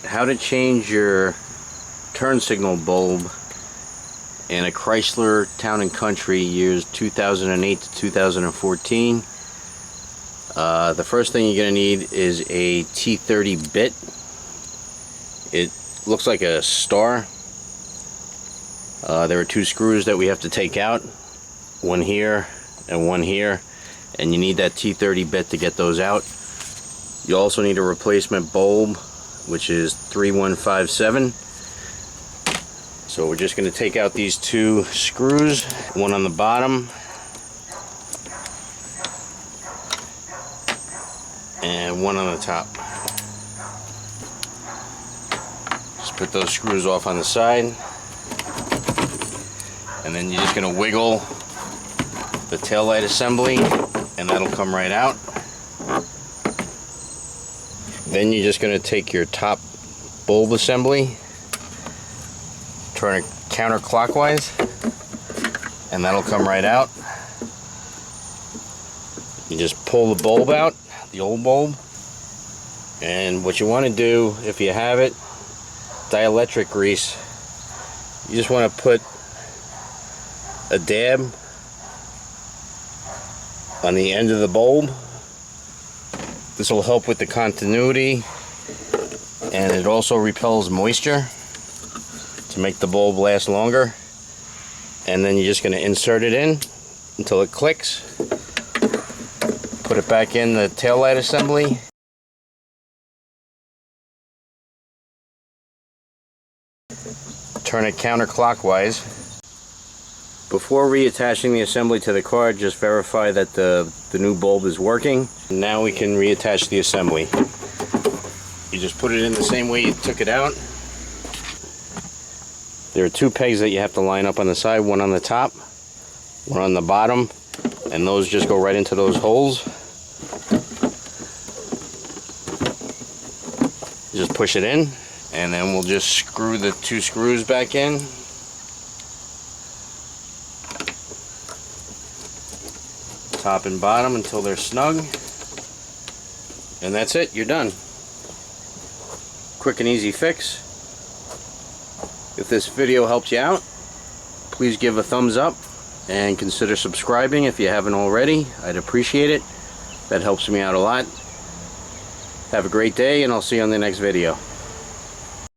how to change your turn signal bulb in a Chrysler Town & Country years 2008 to 2014. The first thing you're going to need is a T30 bit. It looks like a star. There are two screws that we have to take out, one here and one here, and you need that T30 bit to get those out. You also need a replacement bulb, which is 3157. So we're just going to take out these two screws, one on the bottom and one on the top. Just put those screws off on the side, and then you're just going to wiggle the taillight assembly and that'll come right out. Then you're just going to take your top bulb assembly, turn it counterclockwise, and that'll come right out. You just pull the bulb out, the old bulb, and what you want to do, if you have it, dielectric grease, you just want to put a dab on the end of the bulb. This will help with the continuity, and it also repels moisture to make the bulb last longer. And then you're just going to insert it in until it clicks. Put it back in the taillight assembly. Turn it counterclockwise. Before reattaching the assembly to the car, just verify that the new bulb is working. Now we can reattach the assembly. You just put it in the same way you took it out. There are two pegs that you have to line up on the side, one on the top, one on the bottom, and those just go right into those holes. Just push it in, and then we'll just screw the two screws back in. Top and bottom until they're snug, and that's it, you're done. Quick and easy fix. If this video helped you out, please give a thumbs up and consider subscribing if you haven't already. I'd appreciate it. That helps me out a lot. Have a great day, and I'll see you on the next video.